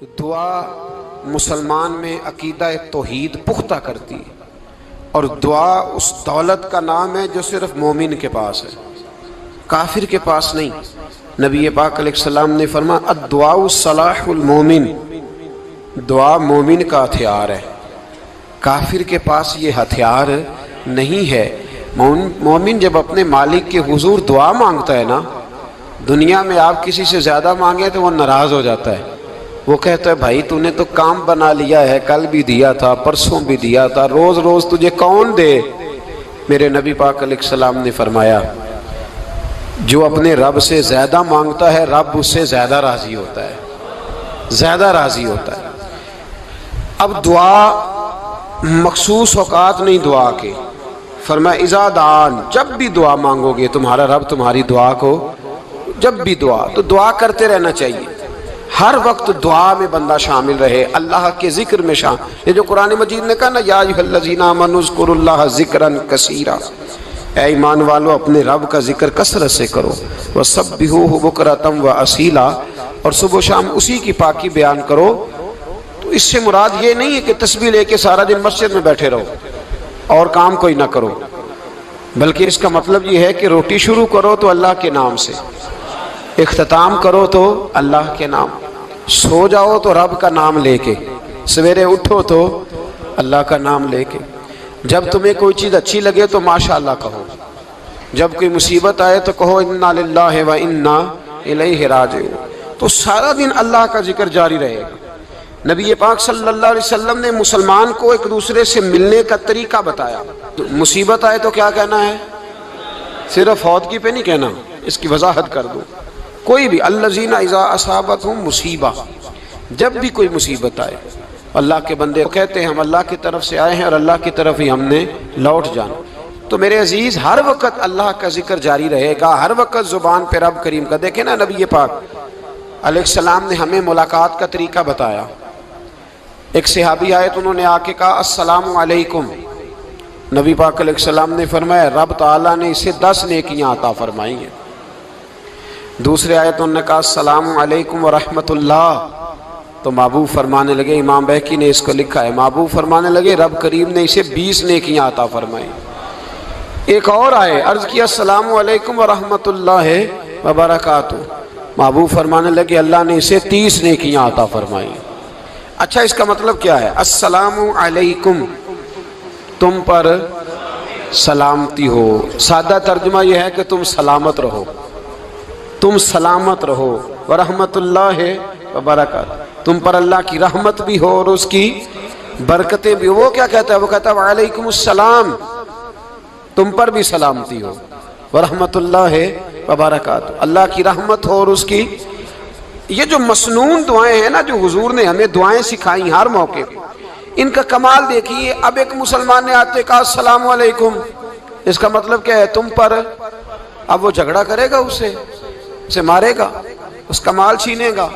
دعا مسلمان میں عقیدہ توحید پختہ کرتی ہے، اور دعا اس دولت کا نام ہے جو صرف مومن کے پاس ہے، کافر کے پاس نہیں۔ نبی پاک علیہ السلام نے فرمایا الدعاء صلاح المومن، دعا مومن کا ہتھیار ہے، کافر کے پاس یہ ہتھیار نہیں ہے۔ مومن جب اپنے مالک کے حضور دعا مانگتا ہے نا، دنیا میں آپ کسی سے زیادہ مانگے تو وہ ناراض ہو جاتا ہے، وہ کہتا ہے بھائی تو نے تو کام بنا لیا ہے، کل بھی دیا تھا، پرسوں بھی دیا تھا، روز روز تجھے کون دے؟ میرے نبی پاک علیہ السلام نے فرمایا جو اپنے رب سے زیادہ مانگتا ہے رب اس سے زیادہ راضی ہوتا ہے، زیادہ راضی ہوتا ہے۔ اب دعا مخصوص اوقات نہیں دعا کے، فرمایا اذا دعان، جب بھی دعا مانگو گے تمہارا رب تمہاری دعا کو، جب بھی دعا تو دعا کرتے رہنا چاہیے، ہر وقت دعا میں بندہ شامل رہے، اللہ کے ذکر میں شامل۔ یہ جو قرآن مجید نے کہا نا یا ایھا الذین آمنوا اذکروا اللہ ذکرا کثیرا، اے ایمان والو اپنے رب کا ذکر کثرت سے کرو، وسبحوہ بکرۃ واصیلا، اور صبح و شام اسی کی پاکی بیان کرو۔ تو اس سے مراد یہ نہیں ہے کہ تسبیح لے کے سارا دن مسجد میں بیٹھے رہو اور کام کوئی نہ کرو، بلکہ اس کا مطلب یہ ہے کہ روٹی شروع کرو تو اللہ کے نام سے، اختتام کرو تو اللہ کے نام، سو جاؤ تو رب کا نام لے کے، سویرے اٹھو تو اللہ کا نام لے کے، جب تمہیں کوئی چیز اچھی لگے تو ماشاءاللہ کہو، جب کوئی مصیبت آئے تو کہو انا للہ و انا الیہ راجعون۔ تو سارا دن اللہ کا ذکر جاری رہے گا۔ نبی پاک صلی اللہ علیہ وسلم نے مسلمان کو ایک دوسرے سے ملنے کا طریقہ بتایا۔ مصیبت آئے تو کیا کہنا ہے؟ صرف فوتگی پہ نہیں کہنا، اس کی وضاحت کر دو۔ کوئی بھی الذین اذا اصابتہم مصیبہ، جب بھی کوئی مصیبت آئے، اللہ کے بندے کہتے ہیں ہم اللہ کی طرف سے آئے ہیں اور اللہ کی طرف ہی ہم نے لوٹ جانا۔ تو میرے عزیز ہر وقت اللہ کا ذکر جاری رہے گا، ہر وقت زبان پہ رب کریم کا۔ دیکھیں نا نبی پاک علیہ السلام نے ہمیں ملاقات کا طریقہ بتایا۔ ایک صحابی آئے تو انہوں نے آ کے کہا السلام علیکم، نبی پاک علیہ السلام نے فرمایا رب تعالیٰ نے اسے 10 نیکیاں عطا فرمائی ہیں۔ دوسرے آئے تو انہوں نے کہا السلام علیکم ورحمۃ اللہ، تو محبوب فرمانے لگے، امام بہقی نے اس کو لکھا ہے، محبوب فرمانے لگے رب کریم نے اسے 20 نیکیاں عطا فرمائی۔ ایک اور آئے، عرض کیا السلام علیکم ورحمۃ اللہ وبرکاتہ، محبوب فرمانے لگے اللہ نے اسے 30 نیکیاں عطا فرمائی۔ اچھا اس کا مطلب کیا ہے؟ السلام علیکم، تم پر سلامتی ہو، سادہ ترجمہ یہ ہے کہ تم سلامت رہو، تم سلامت رہو، ورحمۃ اللہ وبرکاتہ، تم پر اللہ کی رحمت بھی ہو اور اس کی برکتیں بھی ہو۔ وہ کیا کہتا ہے؟ وہ کہتا ہے وعلیکم السلام، تم پر بھی سلامتی ہو، ورحمۃ اللہ وبرکاتہ، اللہ کی رحمت ہو اور اس کی۔ یہ جو مسنون دعائیں ہیں نا جو حضور نے ہمیں دعائیں سکھائیں ہر موقع پہ، ان کا کمال دیکھیے۔ اب ایک مسلمان نے آتے کہا السلام علیکم، اس کا مطلب کیا ہے؟ تم پر۔ اب وہ جھگڑا کرے گا اسے مارے گا، اس کا مال چھینے گا؟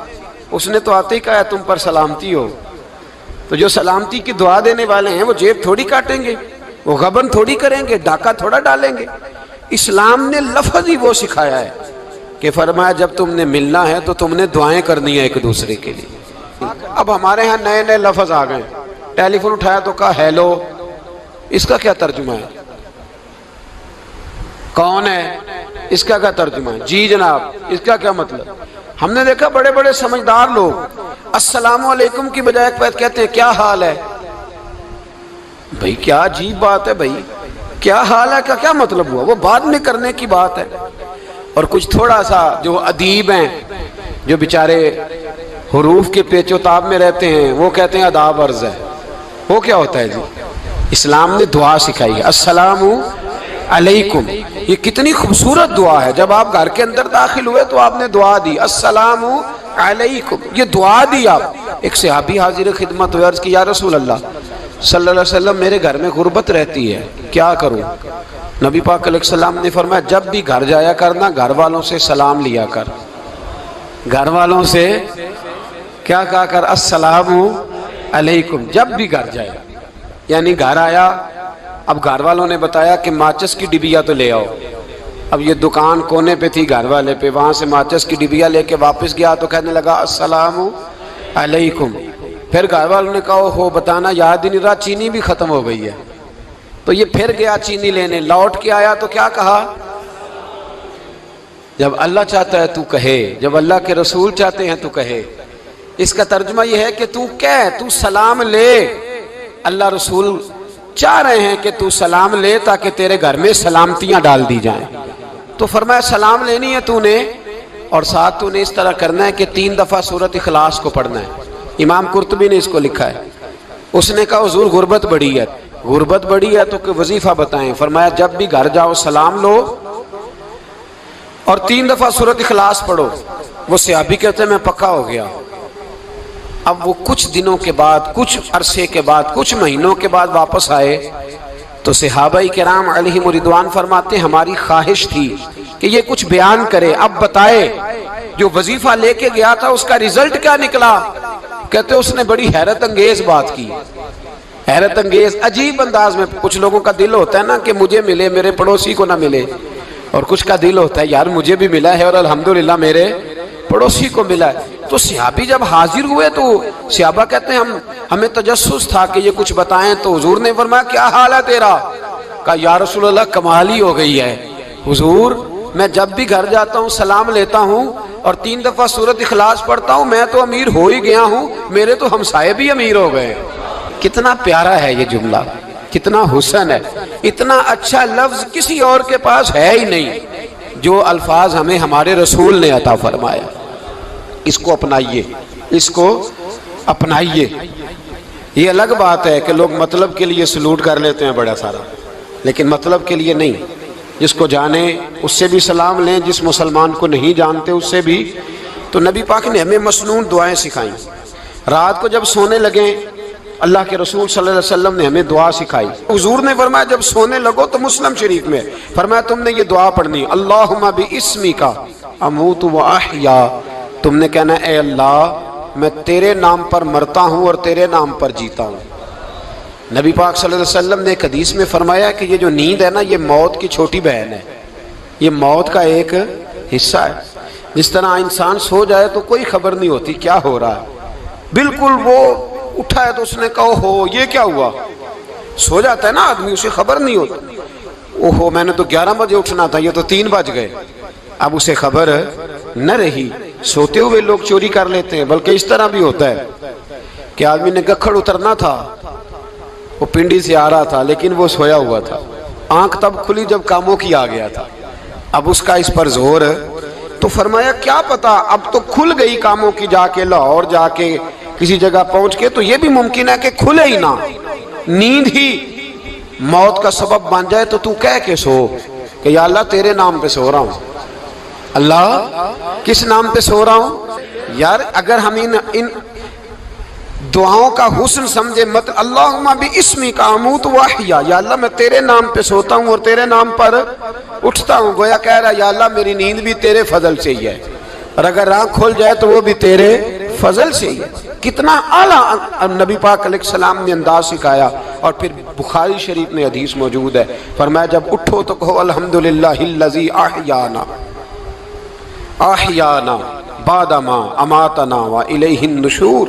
اس نے تو آتے ہی کہا ہے تم پر سلامتی ہو۔ تو جو سلامتی کی دعا دینے والے ہیں وہ جیب تھوڑی کاٹیں گے، وہ غبن تھوڑی کریں گے، ڈاکہ تھوڑا ڈالیں گے۔ اسلام نے لفظ ہی وہ سکھایا ہے کہ فرمایا جب تم نے ملنا ہے تو تم نے دعائیں کرنی ہیں ایک دوسرے کے لیے۔ اب ہمارے ہاں نئے نئے لفظ آ گئے، ٹیلی فون اٹھایا تو کہا ہیلو، اس کا کیا ترجمہ ہے؟ کون ہے؟ اس کا کیا ترجمہ ہے؟ جی جناب، اس کا کیا مطلب؟ ہم نے دیکھا بڑے بڑے سمجھدار لوگ السلام علیکم کی بجائے کہتے ہیں کیا حال ہے؟ بھائی کیا عجیب بات ہے، بھائی کیا حال ہے کا کیا مطلب ہوا؟ وہ بعد میں کرنے کی بات ہے۔ اور کچھ تھوڑا سا جو ادیب ہیں، جو بیچارے حروف کے پیچ و تاب میں رہتے ہیں، وہ کہتے ہیں آداب عرض ہے۔ وہ کیا ہوتا ہے جی؟ اسلام نے دعا سکھائی ہے السلام علیکم، یہ کتنی خوبصورت دعا ہے۔ جب آپ گھر کے اندر داخل ہوئے تو آپ نے دعا دی السلام علیکم، یہ دعا دی آپ۔ ایک صحابی حاضر خدمت ہوئے، عرض کی یا رسول اللہ صلی اللہ علیہ وسلم میرے گھر میں غربت رہتی ہے، کیا کروں؟ نبی پاک علیہ السلام نے فرمایا جب بھی گھر جایا کرنا گھر والوں سے سلام لیا کر، گھر والوں سے کیا کہا کر؟ السلام علیکم، جب بھی گھر جائے۔ یعنی گھر آیا، اب گھر والوں نے بتایا کہ ماچس کی ڈبیا تو لے آؤ، اب یہ دکان کونے پہ تھی گھر والے پہ، وہاں سے ماچس کی ڈبیا لے کے واپس گیا تو کہنے لگا السلام علیکم. پھر گھر والوں نے کہا ہو بتانا یاد ہی نہیں رہا، چینی بھی ختم ہو گئی ہے. تو یہ پھر گیا چینی لینے، لوٹ کے آیا تو کیا کہا؟ جب اللہ چاہتا ہے تو کہے، جب اللہ کے رسول چاہتے ہیں تو کہے. اس کا ترجمہ یہ ہے کہ تو کہہ، تو سلام لے. اللہ رسول چاہ رہے ہیں کہ تو سلام لے تاکہ تیرے گھر میں سلامتیاں ڈال دی جائیں. تو فرمایا سلام لینی ہے تو نے، اور ساتھ تو نے اس طرح کرنا ہے کہ 3 دفعہ سورۃ اخلاص کو پڑھنا ہے. امام قرطبی نے اس کو لکھا ہے. اس نے کہا حضور غربت بڑی ہے. غربت بڑی ہے تو کہ وظیفہ بتائیں. فرمایا جب بھی گھر جاؤ سلام لو اور 3 دفعہ سورۃ اخلاص پڑھو. وہ صحابی کہتے ہیں میں پکا ہو گیا. اب وہ کچھ دنوں کے بعد، کچھ عرصے کے بعد، کچھ مہینوں کے بعد واپس آئے تو صحابہ کرام علیہم رضوان فرماتے ہیں ہماری خواہش تھی کہ یہ کچھ بیان کرے، اب بتائے جو وظیفہ لے کے گیا تھا اس کا رزلٹ کیا نکلا. کہتے اس نے بڑی حیرت انگیز بات کی، حیرت انگیز عجیب انداز میں. کچھ لوگوں کا دل ہوتا ہے نا کہ مجھے ملے میرے پڑوسی کو نہ ملے، اور کچھ کا دل ہوتا ہے یار مجھے بھی ملا ہے اور الحمدللہ میرے پڑوسی کو ملا ہے. تو صحابی جب حاضر ہوئے تو صحابہ کہتے ہیں ہمیں تجسس تھا کہ یہ کچھ بتائیں. تو حضور نے فرمایا کیا حال ہے تیرا؟ کہا یا رسول اللہ کمال ہی ہو گئی ہے حضور، میں جب بھی گھر جاتا ہوں سلام لیتا ہوں اور 3 دفعہ سورۃ اخلاص پڑھتا ہوں. میں تو امیر ہو ہی گیا ہوں، میرے تو ہمسائے بھی امیر ہو گئے. کتنا پیارا ہے یہ جملہ، کتنا حسن ہے. اتنا اچھا لفظ کسی اور کے پاس ہے ہی نہیں جو الفاظ ہمیں ہمارے رسول نے عطا فرمایا. اس کو اپنائیے، اس کو اپنائیے. یہ الگ بات ہے کہ لوگ مطلب کے لیے سلوٹ کر لیتے ہیں بڑا سارا، لیکن مطلب کے لیے نہیں. جس کو جانے اس سے بھی سلام لیں، جس مسلمان کو نہیں جانتے اس سے بھی. تو نبی پاک نے ہمیں مسنون دعائیں سکھائیں. رات کو جب سونے لگیں اللہ کے رسول صلی اللہ علیہ وسلم نے ہمیں دعا سکھائی. حضور نے فرمایا جب سونے لگو تو مسلم شریف میں فرمایا تم نے یہ دعا پڑھنی اللہم باسمک اموت و احیا. تم نے کہنا اے اللہ میں تیرے نام پر مرتا ہوں اور تیرے نام پر جیتا ہوں. نبی پاک صلی اللہ علیہ وسلم نے ایک حدیث میں فرمایا کہ یہ جو نیند ہے نا یہ موت کی چھوٹی بہن ہے، یہ موت کا ایک حصہ ہے. جس طرح انسان سو جائے تو کوئی خبر نہیں ہوتی کیا ہو رہا ہے، بالکل وہ اٹھا ہے تو اس نے کہا ہو یہ کیا ہوا. سو جاتا ہے نا آدمی، اسے خبر نہیں ہوتی. اوہو میں نے تو 11 بجے اٹھنا تھا، یہ تو 3 بج گئے. اب اسے خبر نہ رہی. سوتے ہوئے لوگ چوری کر لیتے ہیں، بلکہ اس طرح بھی ہوتا ہے کہ آدمی نے گکھڑ اترنا تھا، وہ پنڈی سے آ رہا تھا لیکن وہ سویا ہوا تھا. آنکھ تب کھلی جب کاموں کی آ گیا تھا. اب اس کا اس پر زور تو فرمایا کیا پتا اب تو کھل گئی کاموں کی، جا کے لاہور جا کے کسی جگہ پہنچ کے تو یہ بھی ممکن ہے کہ کھلے ہی نہ، نیند ہی موت کا سبب بن جائے. تو تو کہہ کے سو کہ یا اللہ تیرے نام پہ سو رہا ہوں. اللہ کس نام پہ سو رہا ہوں یار؟ اگر ہم ان دعاؤں کا حسن سمجھے مت اللہم باسمک اموت و احیا، یا اللہ میں تیرے نام پہ سوتا ہوں اور تیرے نام پر اٹھتا ہوں. گویا کہہ رہا یا اللہ میری نیند بھی تیرے فضل سے ہی ہے، اور اگر آنکھ کھل جائے تو وہ بھی تیرے فضل سے ہی ہے. کتنا اعلیٰ نبی پاک علیہ السلام نے انداز سکھایا. اور پھر بخاری شریف میں حدیث موجود ہے، فرمایا جب اٹھو تو کہو الحمدللہ الذی احیانا احیانا بعد ما اماتنا والیہ النشور.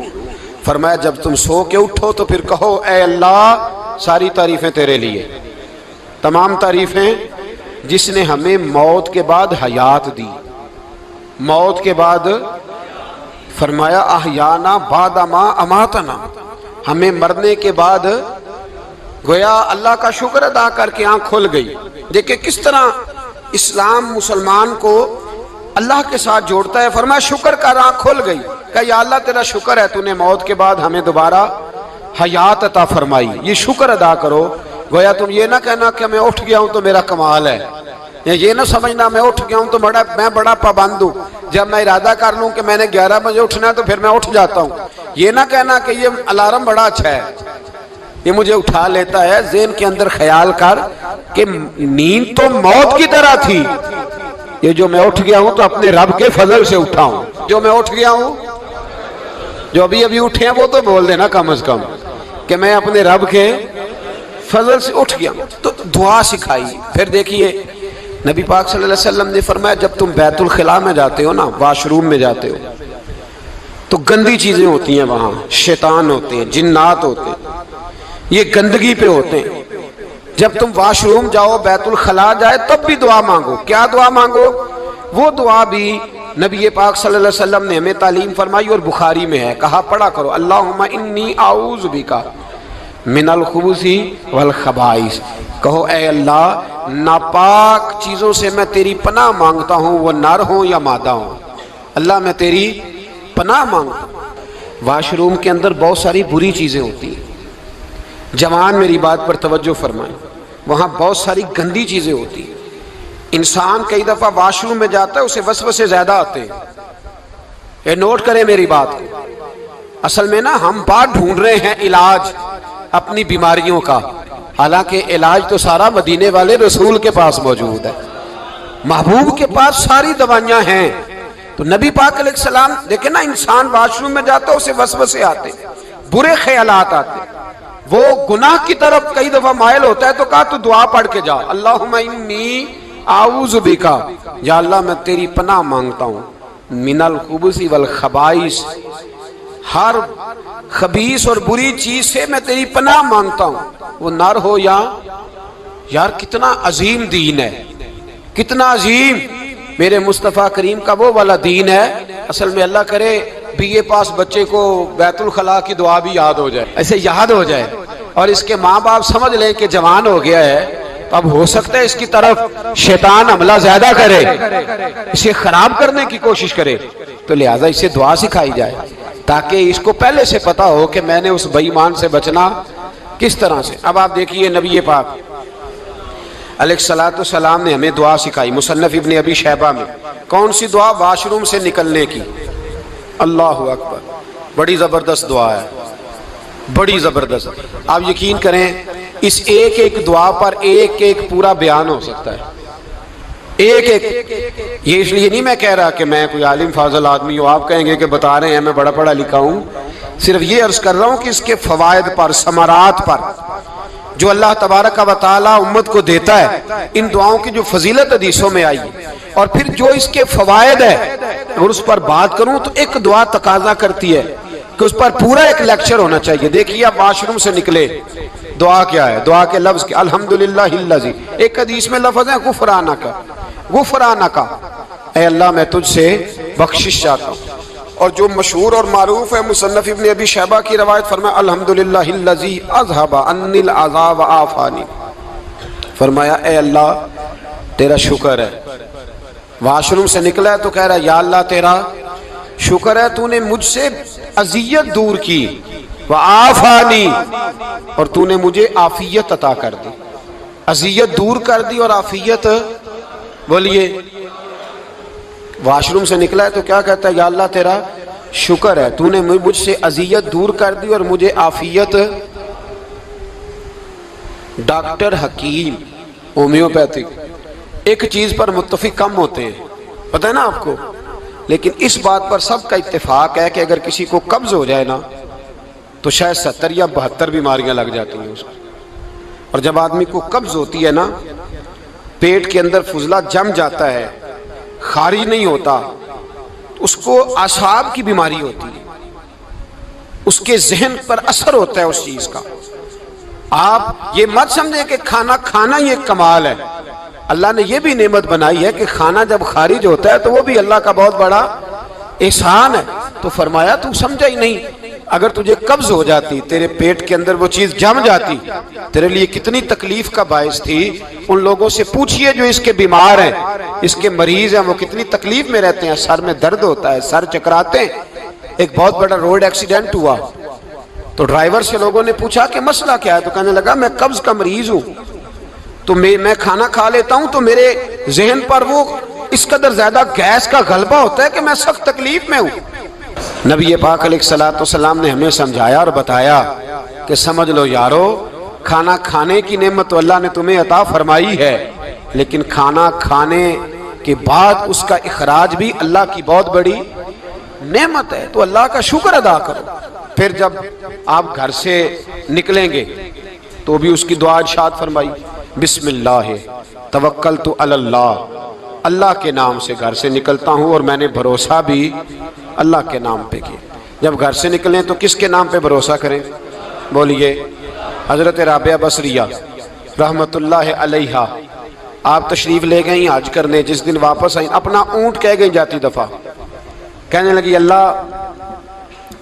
فرمایا جب تم سو کے اٹھو تو پھر کہو اے اللہ ساری تعریفیں تیرے لیے، تمام تعریفیں جس نے ہمیں موت کے بعد حیات دی. موت کے بعد فرمایا احیانا بعد ما اماتنا، ہمیں مرنے کے بعد گویا اللہ کا شکر ادا کر کے آنکھ کھل گئی. دیکھیں کس طرح اسلام مسلمان کو اللہ کے ساتھ جوڑتا ہے. فرمایا شکر کر، آنکھ کھل گئی. کہ یا اللہ تیرا شکر ہے تو نے موت کے بعد ہمیں دوبارہ حیات عطا فرمائی، یہ شکر ادا کرو. گویا تم یہ نہ کہنا کہ میں اٹھ گیا ہوں تو میرا کمال ہے، یہ نہ سمجھنا میں اٹھ گیا ہوں تو میں بڑا پابند ہوں، جب میں ارادہ کر لوں کہ میں نے 11 بجے اٹھنا ہے تو پھر میں اٹھ جاتا ہوں. یہ نہ کہنا کہ یہ الارم بڑا اچھا ہے، یہ مجھے اٹھا لیتا ہے. ذہن کے اندر خیال کر کہ نیند تو موت کی طرح تھی، یہ جو میں اٹھ گیا ہوں تو اپنے رب کے فضل سے اٹھا ہوں. جو میں اٹھ گیا ہوں، جو ابھی اٹھے ہیں وہ تو بول دینا کم از کم کہ میں اپنے رب کے فضل سے اٹھ گیا. تو دعا سکھائی. پھر دیکھیے نبی پاک صلی اللہ علیہ وسلم نے فرمایا جب تم بیت الخلاء میں جاتے ہو نا، واش روم میں جاتے ہو، تو گندی چیزیں ہوتی ہیں وہاں، شیطان ہوتے ہیں، جنات ہوتے ہیں، یہ گندگی پہ ہوتے ہیں۔ جب تم واش روم جاؤ، بیت الخلا جائے، تب بھی دعا مانگو۔ کیا دعا مانگو؟ وہ دعا بھی نبی پاک صلی اللہ علیہ وسلم نے ہمیں تعلیم فرمائی اور بخاری میں ہے، کہا پڑھا کرو اللہم انی اعوذ بک من الخبث والخبائث۔ کہو اے اللہ ناپاک چیزوں سے میں تیری پناہ مانگتا ہوں، وہ نر ہوں یا مادہ ہوں۔ اللہ میں تیری پناہ مانگتا ہوں۔ واش روم کے اندر بہت ساری بری چیزیں ہوتی ہیں، جوان میری بات پر توجہ فرمائیں، وہاں بہت ساری گندی چیزیں ہوتی ہیں۔ انسان کئی دفعہ واش روم میں جاتا ہے، اسے وسوسے زیادہ آتے ہیں، یہ نوٹ کریں میری بات کو۔ اصل میں نا ہم بات ڈھونڈ رہے ہیں علاج اپنی بیماریوں کا، حالانکہ علاج تو سارا مدینے والے رسول کے پاس موجود ہے، محبوب کے پاس ساری دوائیاں ہیں۔ تو نبی پاک علیہ السلام دیکھیں نا، انسان واش روم میں جاتا ہے اسے وسوسے آتے، برے خیالات آتے، وہ گناہ کی طرف کئی دفعہ مائل ہوتا ہے، تو کہا تو دعا پڑھ کے جا، اللہم انی اعوذ بکا، یا اللہ میں تیری پناہ مانگتا ہوں، من الخبث والخبائث، ہر خبیث اور بری چیز سے میں تیری پناہ مانگتا ہوں، وہ نر ہو یا یار کتنا عظیم دین ہے، کتنا عظیم میرے مصطفیٰ کریم کا وہ والا دین ہے۔ اصل میں اللہ کرے بی اے پاس بچے کو بیت الخلا کی دعا بھی یاد ہو جائے، ایسے یاد ہو جائے، اور اس کے ماں باپ سمجھ لیں کہ جوان ہو گیا ہے، اب ہو سکتا ہے اس کی طرف شیطان حملہ زیادہ کرے، اسے خراب کرنے کی کوشش کرے، تو لہٰذا اسے دعا سکھائی جائے تاکہ اس کو پہلے سے پتا ہو کہ میں نے اس بے ایمان سے بچنا کس طرح سے۔ اب آپ دیکھیے نبی پاک علیہ السلام نے ہمیں دعا سکھائی، مصنف ابن ابی شیبہ میں۔ کون سی دعا؟ واش روم سے نکلنے کی۔ اللہ اکبر، بڑی زبردست دعا ہے، بڑی زبردست۔ آپ یقین کریں اس ایک ایک دعا پر ایک ایک پورا بیان ہو سکتا ہے، ایک ایک۔ یہ اس لیے نہیں میں کہہ رہا کہ میں کوئی عالم فاضل آدمی ہوں، آپ کہیں گے کہ بتا رہے ہیں میں بڑا پڑھا لکھا ہوں، صرف یہ عرض کر رہا ہوں کہ اس کے فوائد پر، ثمرات پر جو اللہ تبارک و تعالی امت کو دیتا ہے، ان دعاؤں کی جو فضیلت حدیثوں میں آئی، اور پھر جو اس کے فوائد ہے، اگر اس پر بات کروں تو ایک دعا تقاضا کرتی ہے کہ اس پر پورا ایک لیکچر ہونا چاہیے۔ دیکھیے آپ واش روم سے نکلے، دعا کیا ہے؟ دعا کے لفظ کے الحمدللہ الذی، ایک حدیث میں لفظ ہے غفرانک، غفرانک، اے اللہ میں تجھ سے بخشش چاہتا ہوں۔ اور جو مشہور اور معروف ہے مصنف ابن ابی شیبہ کی روایت، فرمایا الحمدللہ الذی اذھب عنی العذاب وعافانی، فرمایا اے اللہ تیرا شکر ہے، واش روم سے نکلا ہے تو کہہ رہا ہے یا اللہ تیرا شکر ہے تو نے مجھ سے اذیت دور کی، وعافانی، اور تو نے مجھے عافیت عطا کر دی، اذیت دور کر دی اور عافیت۔ بولیے واش روم سے نکلا ہے تو کیا کہتا ہے؟ یا اللہ تیرا شکر ہے تو نے مجھ سے اذیت دور کر دی اور مجھے عافیت۔ ڈاکٹر حکیم ہومیوپیتھک ایک چیز پر متفق کم ہوتے ہیں، پتہ ہے نا آپ کو، لیکن اس بات پر سب کا اتفاق ہے کہ اگر کسی کو قبض ہو جائے نا تو شاید 70 یا 72 بیماریاں لگ جاتی ہیں اس کو۔ اور جب آدمی کو قبض ہوتی ہے نا، پیٹ کے اندر فضلہ جم جاتا ہے، خارج نہیں ہوتا، اس کو اعصاب کی بیماری ہوتی ہے، اس کے ذہن پر اثر ہوتا ہے اس چیز کا۔ آپ یہ مت سمجھیں کہ کھانا کھانا یہ کمال ہے، اللہ نے یہ بھی نعمت بنائی ہے کہ کھانا جب خارج ہوتا ہے تو وہ بھی اللہ کا بہت بڑا احسان ہے۔ تو فرمایا تو سمجھا ہی نہیں، اگر تجھے قبض ہو جاتی، تیرے پیٹ کے اندر وہ چیز جم جاتی، تیرے لیے کتنی تکلیف کا باعث تھی۔ ان لوگوں سے پوچھئے جو اس کے بیمار ہیں، اس کے مریض ہیں، وہ کتنی تکلیف میں رہتے ہیں، سر میں درد ہوتا ہے، سر چکراتے ہیں۔ ایک بہت بڑا روڈ ایکسیڈنٹ ہوا تو ڈرائیور سے لوگوں نے پوچھا کہ مسئلہ کیا ہے، تو کہنے لگا میں قبض کا مریض ہوں، تو میں کھانا کھا لیتا ہوں تو میرے ذہن پر وہ اس قدر زیادہ گیس کا غلبہ ہوتا ہے کہ میں سخت تکلیف میں ہوں۔ نبی پاک علیہ السلام نے ہمیں سمجھایا اور بتایا کہ سمجھ لو یارو، کھانا کھانے کی نعمت تو اللہ نے تمہیں عطا فرمائی ہے، لیکن کھانا کھانے کے بعد اس کا اخراج بھی اللہ کی بہت بڑی نعمت ہے، تو اللہ کا شکر ادا کرو۔ پھر جب آپ گھر سے نکلیں گے تو بھی اس کی دعا ارشاد فرمائی، بسم اللہ توکلت علی اللہ، اللہ کے نام سے گھر سے نکلتا ہوں اور میں نے بھروسہ بھی اللہ کے نام پہ کیا۔ جب گھر سے نکلیں تو کس کے نام پہ بھروسہ کریں؟ بولیے۔ حضرت رابعہ بصریہ رحمت اللہ علیہا آپ تشریف لے گئیں حج کرنے، جس دن واپس آئیں اپنا اونٹ کہہ گئی جاتی دفعہ، کہنے لگی اللہ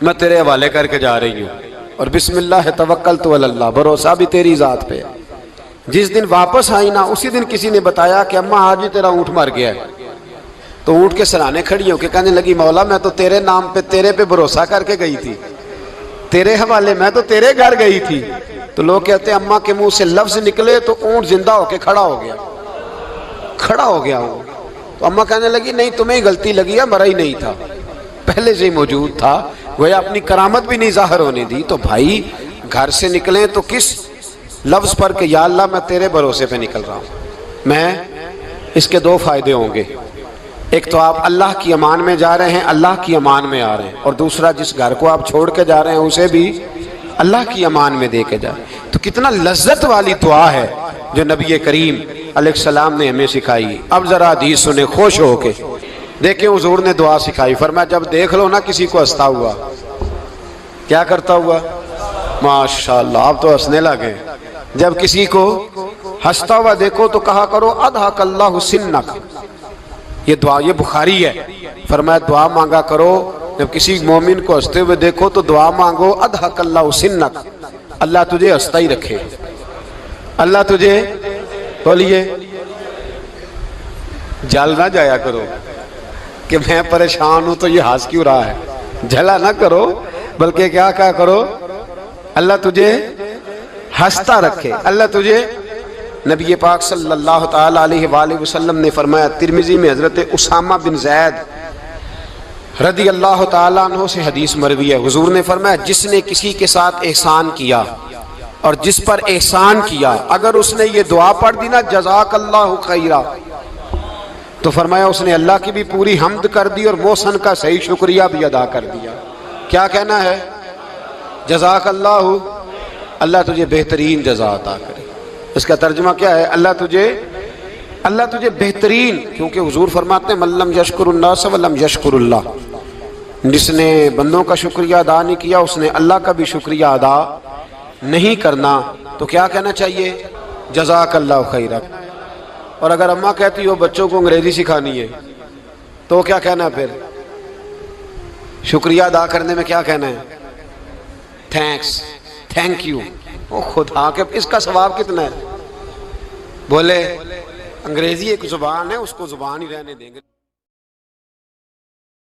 میں تیرے حوالے کر کے جا رہی ہوں، اور بسم اللہ توکلت علی اللہ، بھروسہ بھی تیری ذات پہ۔ جس دن واپس آئی نا اسی دن کسی نے بتایا کہ اماں آج ہی تیرا اونٹ مر گیا ہے، تو اونٹ کے سرانے کھڑی ہو کے کہنے لگی مولا میں تو تیرے نام پہ تیرے پہ بھروسہ کر کے گئی تھی، تیرے حوالے میں تو تیرے گھر گئی تھی۔ تو لوگ کہتے ہیں اماں کے منہ سے لفظ نکلے تو اونٹ زندہ ہو کے کھڑا ہو گیا، کھڑا ہو گیا ہوں۔ تو اماں کہنے لگی نہیں تمہیں غلطی لگی ہے، مرا ہی نہیں تھا، پہلے سے ہی موجود تھا، وہ اپنی کرامت بھی نہیں ظاہر ہونے دی۔ تو بھائی گھر سے نکلیں تو کس لفظ پر کہ یا اللہ میں تیرے بھروسے پہ نکل رہا ہوں میں، اس کے دو فائدے ہوں گے، ایک تو آپ اللہ کی امان میں جا رہے ہیں، اللہ کی امان میں آ رہے ہیں، اور دوسرا جس گھر کو آپ چھوڑ کے جا رہے ہیں اسے بھی اللہ کی امان میں دے کے جائیں۔ تو کتنا لذت والی دعا ہے جو نبی کریم علیہ السلام نے ہمیں سکھائی۔ اب ذرا حدیث سنیں خوش ہو کے، دیکھیں حضور نے دعا سکھائی، فرمایا جب دیکھ لو نا کسی کو ہنستا ہوا، کیا کرتا ہوا؟ ماشاءاللہ آپ تو ہنسنے لگے۔ جب کسی کو ہنستا ہوا دیکھو تو کہا کرو اضحک اللہ سنک، یہ دعا یہ بخاری ہے، فرمایا دعا مانگا کرو جب کسی مومن کو ہنستے ہوئے دیکھو تو دعا مانگو اضحک اللہ سنک، اللہ تجھے ہنستا ہی رکھے، اللہ تجھے، بولیے، جل نہ جایا کرو کہ میں پریشان ہوں تو یہ ہنس کیوں رہا ہے، جھلا نہ کرو، بلکہ کیا کہا کرو اللہ تجھے ہنستا رکھے، اللہ تجھے۔ نبی پاک صلی اللہ تعالی علیہ وآلہ وسلم نے فرمایا، ترمذی میں حضرت اسامہ بن زید رضی اللہ تعالیٰ عنہ سے حدیث مروی ہے، حضور نے فرمایا جس نے کسی کے ساتھ احسان کیا اور جس پر احسان کیا، اگر اس نے یہ دعا پڑھ دی نا جزاک اللہ خیرہ، تو فرمایا اس نے اللہ کی بھی پوری حمد کر دی اور محسن کا صحیح شکریہ بھی ادا کر دیا۔ کیا کہنا ہے؟ جزاک اللہ، اللہ تجھے بہترین جزا عطا کرے۔ اس کا ترجمہ کیا ہے؟ اللہ تجھے بہترین، کیونکہ حضور فرماتے ہیں من لم یشکر الناس ولم یشکر اللہ، جس نے بندوں کا شکریہ ادا نہیں کیا اس نے اللہ کا بھی شکریہ ادا نہیں کرنا۔ تو کیا کہنا چاہیے؟ جزاک اللہ خیرہ۔ اور اگر اماں کہتی ہو بچوں کو انگریزی سکھانی ہے تو کیا کہنا ہے؟ پھر شکریہ ادا کرنے میں کیا کہنا ہے؟ Thanks, thank you. او خدا کے اس کا ثواب کتنا ہے؟ بولے انگریزی ایک زبان ہے، اس کو زبان ہی رہنے دیں گے۔